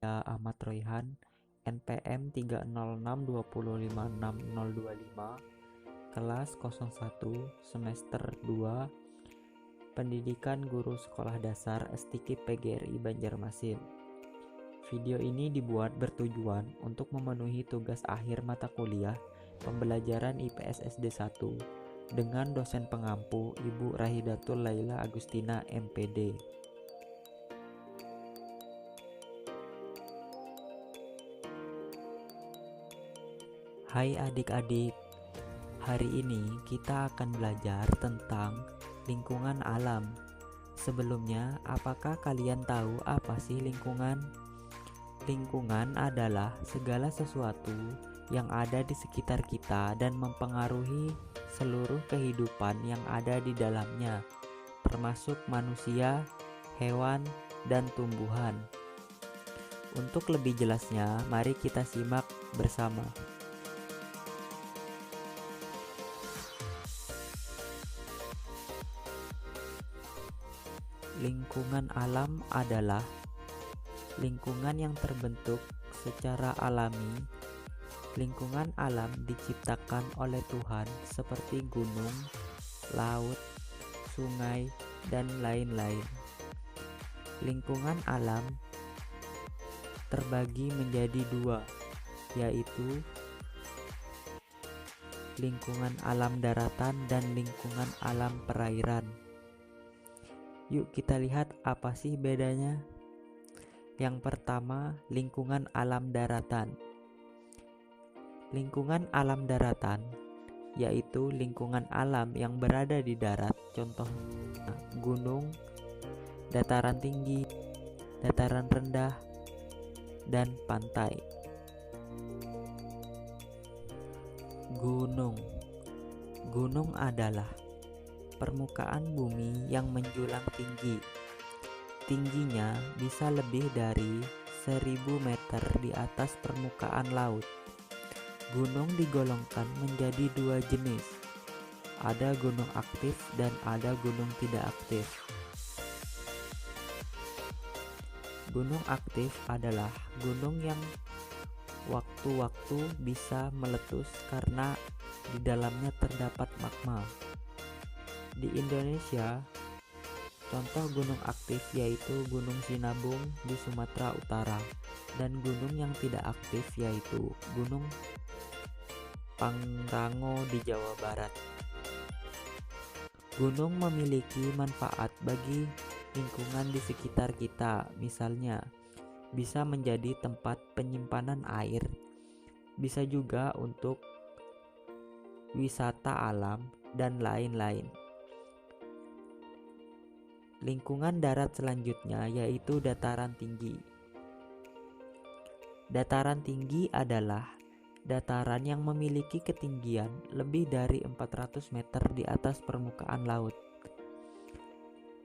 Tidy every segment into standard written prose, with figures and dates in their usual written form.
Ahmad Royhan, NPM 30620566025, kelas 01, semester 2, Pendidikan Guru Sekolah Dasar STIKIP PGRI Banjarmasin. Video ini dibuat bertujuan untuk memenuhi tugas akhir mata kuliah pembelajaran IPS SD 1 dengan dosen pengampu Ibu Rahidatul Laila Agustina MPD. Hai adik-adik, hari ini kita akan belajar tentang lingkungan alam. Sebelumnya, apakah kalian tahu apa sih lingkungan? Lingkungan adalah segala sesuatu yang ada di sekitar kita dan mempengaruhi seluruh kehidupan yang ada di dalamnya, termasuk manusia, hewan, dan tumbuhan. Untuk lebih jelasnya, mari kita simak bersama. Lingkungan alam adalah lingkungan yang terbentuk secara alami. Lingkungan alam diciptakan oleh Tuhan seperti gunung, laut, sungai, dan lain-lain. Lingkungan alam terbagi menjadi dua, yaitu lingkungan alam daratan dan lingkungan alam perairan. Yuk kita lihat apa sih bedanya. Yang pertama, lingkungan alam daratan. Lingkungan alam daratan yaitu lingkungan alam yang berada di darat, contohnya gunung, dataran tinggi, dataran rendah, dan pantai. Gunung adalah permukaan bumi yang menjulang tinggi. Tingginya bisa lebih dari 1000 meter di atas permukaan laut. Gunung digolongkan menjadi dua jenis. Ada gunung aktif dan ada gunung tidak aktif. Gunung aktif adalah gunung yang waktu-waktu bisa meletus karena di dalamnya terdapat magma. Di Indonesia, contoh gunung aktif yaitu Gunung Sinabung di Sumatera Utara dan gunung yang tidak aktif yaitu Gunung Pangrango di Jawa Barat. Gunung memiliki manfaat bagi lingkungan di sekitar kita, misalnya bisa menjadi tempat penyimpanan air, bisa juga untuk wisata alam, dan lain-lain. Lingkungan darat selanjutnya yaitu dataran tinggi. Dataran tinggi adalah dataran yang memiliki ketinggian lebih dari 400 meter di atas permukaan laut.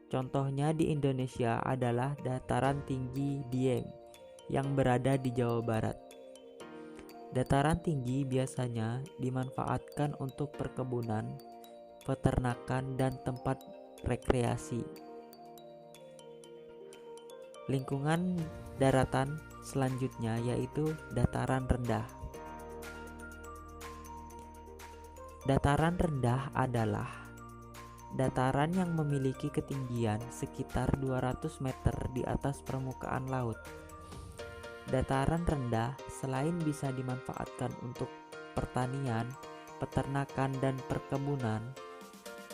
Contohnya di Indonesia adalah dataran tinggi Dieng yang berada di Jawa Barat. Dataran tinggi biasanya dimanfaatkan untuk perkebunan, peternakan, dan tempat rekreasi. Lingkungan daratan selanjutnya yaitu dataran rendah. Dataran rendah adalah dataran yang memiliki ketinggian sekitar 200 meter di atas permukaan laut. Dataran rendah selain bisa dimanfaatkan untuk pertanian, peternakan, dan perkebunan,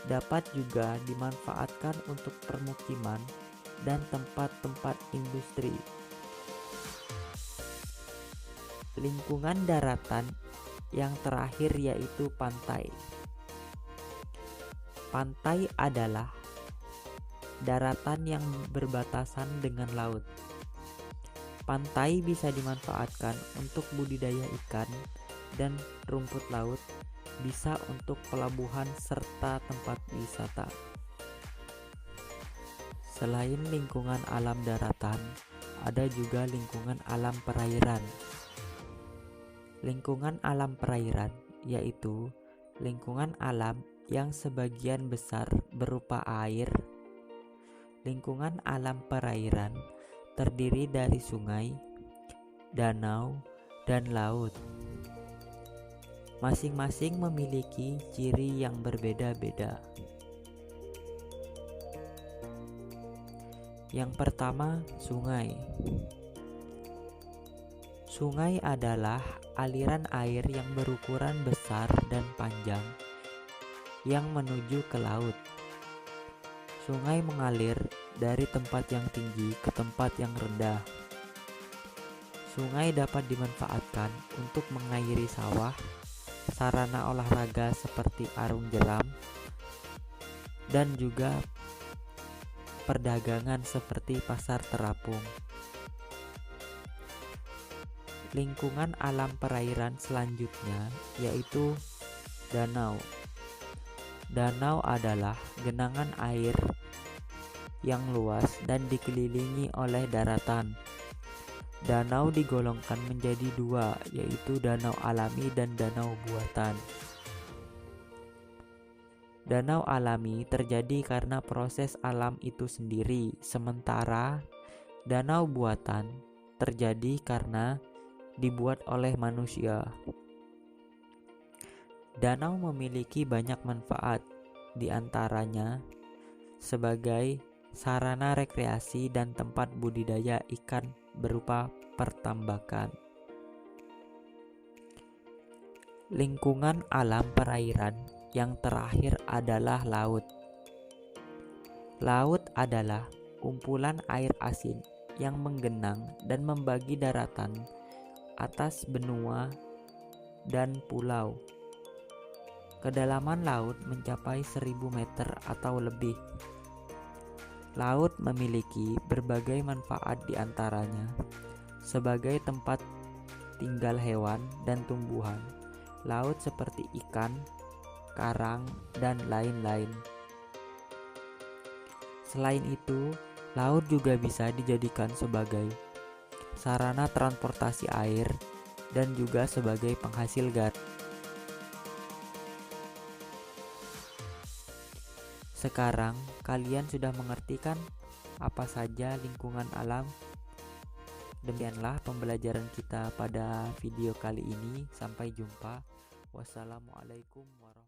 dapat juga dimanfaatkan untuk permukiman dan tempat-tempat industri. Lingkungan daratan yang terakhir yaitu pantai. Pantai adalah daratan yang berbatasan dengan laut. Pantai bisa dimanfaatkan untuk budidaya ikan dan rumput laut, bisa untuk pelabuhan serta tempat wisata. Selain lingkungan alam daratan, ada juga lingkungan alam perairan. Lingkungan alam perairan yaitu lingkungan alam yang sebagian besar berupa air. Lingkungan alam perairan terdiri dari sungai, danau, dan laut. Masing-masing memiliki ciri yang berbeda-beda. Yang pertama, sungai. Sungai adalah aliran air yang berukuran besar dan panjang yang menuju ke laut. Sungai mengalir dari tempat yang tinggi ke tempat yang rendah. Sungai dapat dimanfaatkan untuk mengairi sawah, sarana olahraga seperti arung jeram, dan juga perdagangan seperti pasar terapung. Lingkungan alam perairan selanjutnya yaitu danau. Danau adalah genangan air yang luas dan dikelilingi oleh daratan. Danau digolongkan menjadi dua, yaitu danau alami dan danau buatan. Danau alami terjadi karena proses alam itu sendiri, sementara danau buatan terjadi karena dibuat oleh manusia. Danau memiliki banyak manfaat, di antaranya sebagai sarana rekreasi dan tempat budidaya ikan berupa pertambakan. Lingkungan alam perairan yang terakhir adalah laut. Laut adalah kumpulan air asin yang menggenang dan membagi daratan atas benua dan pulau. Kedalaman laut mencapai 1000 meter atau lebih. Laut memiliki berbagai manfaat, di antaranya sebagai tempat tinggal hewan dan tumbuhan. Laut seperti ikan, karang, dan lain-lain. Selain itu, laut juga bisa dijadikan sebagai sarana transportasi air dan juga sebagai penghasil gas. Sekarang kalian sudah mengerti kan apa saja lingkungan alam? Demikianlah pembelajaran kita pada video kali ini. Sampai jumpa. Wassalamualaikum warahmatullahi wabarakatuh.